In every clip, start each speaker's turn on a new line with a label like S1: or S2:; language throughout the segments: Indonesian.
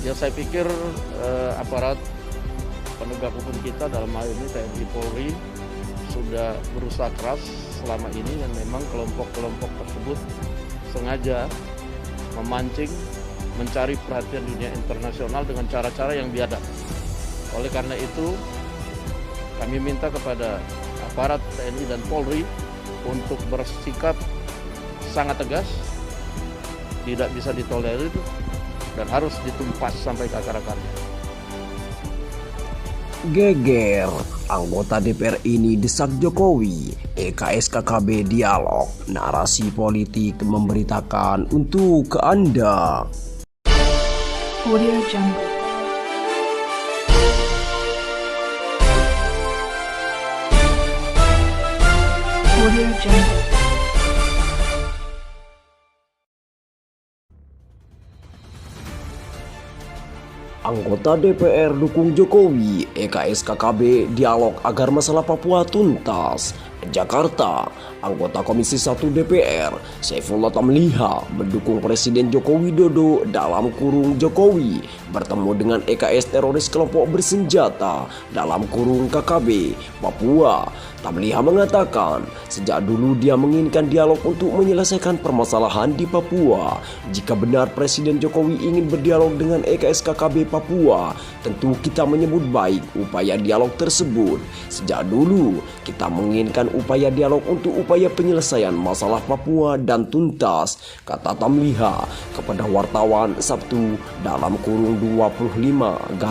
S1: Ya saya pikir aparat penegak hukum kita dalam hal ini TNI Polri sudah berusaha keras selama ini dan memang kelompok-kelompok tersebut sengaja memancing mencari perhatian dunia internasional dengan cara-cara yang biadab. Oleh karena itu kami minta kepada aparat TNI dan Polri untuk bersikap sangat tegas, tidak bisa ditolerir dan harus ditumpas sampai ke akar-akarnya.
S2: Geger, anggota DPR ini desak Jokowi, EKSKKB dialog, narasi politik memberitakan untuk Anda.
S3: Audio Jungle. Audio Jungle.
S2: Anggota DPR dukung Jokowi, EKSKKB dialog agar masalah Papua tuntas. Jakarta, anggota Komisi 1 DPR, Saifullah Tamliha mendukung Presiden Joko Widodo dalam kurung Jokowi bertemu dengan EKS teroris kelompok bersenjata dalam kurung KKB Papua. Tamliha mengatakan sejak dulu dia menginginkan dialog untuk menyelesaikan permasalahan di Papua. Jika benar Presiden Jokowi ingin berdialog dengan EKSKKB Papua, tentu kita menyebut baik upaya dialog tersebut. Sejak dulu kita menginginkan upaya dialog untuk upaya penyelesaian masalah Papua dan tuntas, kata Tamliha kepada wartawan Sabtu dalam kurung 25-12-2021.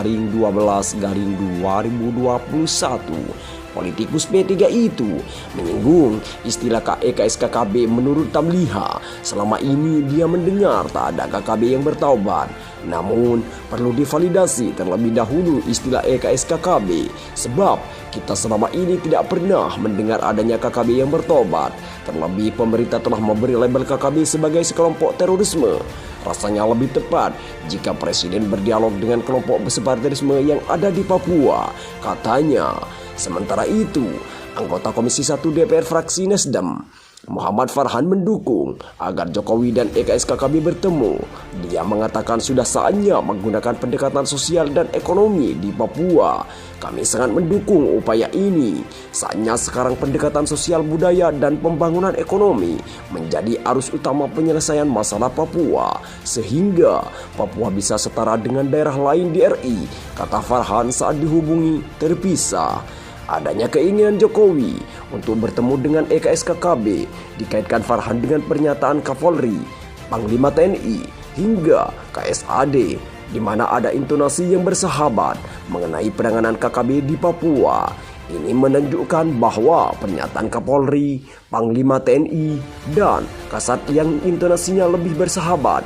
S2: Politikus P3 itu menyinggung istilah EKSKKB. Menurut Tamliha, selama ini dia mendengar tak ada KKB yang bertaubat. Namun perlu divalidasi terlebih dahulu istilah EKSKKB, sebab kita selama ini tidak pernah mendengar adanya KKB yang bertobat. Terlebih pemerintah telah memberi label KKB sebagai sekelompok terorisme. Rasanya lebih tepat jika Presiden berdialog dengan kelompok separatisme yang ada di Papua, katanya. Sementara itu, anggota Komisi 1 DPR fraksi Nasdem, Muhammad Farhan mendukung agar Jokowi dan EKSKKB bertemu. Dia mengatakan sudah saatnya menggunakan pendekatan sosial dan ekonomi di Papua. Kami sangat mendukung upaya ini. Saatnya sekarang pendekatan sosial budaya dan pembangunan ekonomi menjadi arus utama penyelesaian masalah Papua, sehingga Papua bisa setara dengan daerah lain di RI, kata Farhan saat dihubungi terpisah. Adanya keinginan Jokowi untuk bertemu dengan EKSKKB dikaitkan Farhan dengan pernyataan Kapolri, Panglima TNI, hingga KSAD, di mana ada intonasi yang bersahabat mengenai penanganan KKB di Papua. Ini menunjukkan bahwa pernyataan Kapolri, Panglima TNI, dan Kasat yang intonasinya lebih bersahabat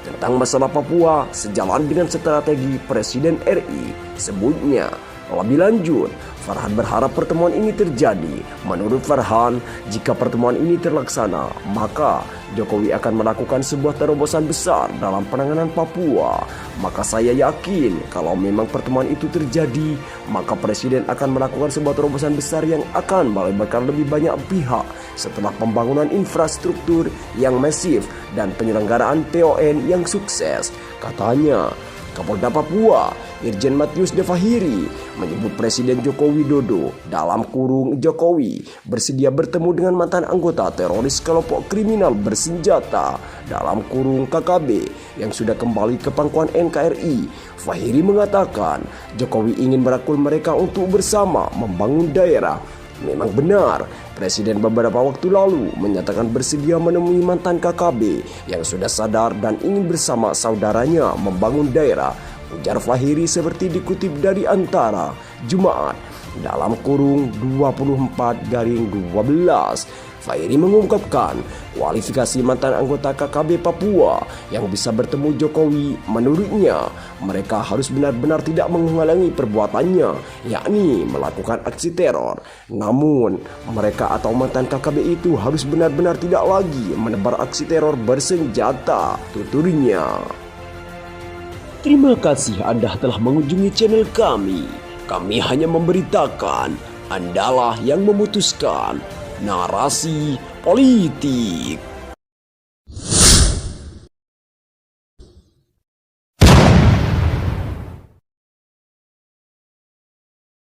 S2: tentang masalah Papua sejalan dengan strategi Presiden RI, sebutnya. Lebih lanjut, Farhan berharap pertemuan ini terjadi. Menurut Farhan, jika pertemuan ini terlaksana, maka Jokowi akan melakukan sebuah terobosan besar dalam penanganan Papua. Maka saya yakin kalau memang pertemuan itu terjadi, maka Presiden akan melakukan sebuah terobosan besar yang akan melibatkan lebih banyak pihak setelah pembangunan infrastruktur yang masif dan penyelenggaraan TON yang sukses, katanya. Kapolda Papua, Irjen Matius Devahiri, menyebut Presiden Joko Widodo dalam kurung Jokowi bersedia bertemu dengan mantan anggota teroris kelompok kriminal bersenjata dalam kurung KKB yang sudah kembali ke pangkuan NKRI. Fahiri mengatakan Jokowi ingin merangkul mereka untuk bersama membangun daerah. Memang benar, Presiden beberapa waktu lalu menyatakan bersedia menemui mantan KKB yang sudah sadar dan ingin bersama saudaranya membangun daerah, ujar Fahiri seperti dikutip dari Antara Jumat dalam kurung 24-12. Fahiri mengungkapkan kualifikasi mantan anggota KKB Papua yang bisa bertemu Jokowi. Menurutnya, mereka harus benar-benar tidak menghalangi perbuatannya, yakni melakukan aksi teror. Namun, mereka atau mantan KKB itu harus benar-benar tidak lagi menebar aksi teror bersenjata, tuturnya. Terima kasih Anda telah mengunjungi channel kami. Kami hanya memberitakan, Andalah yang memutuskan. Narasi politik.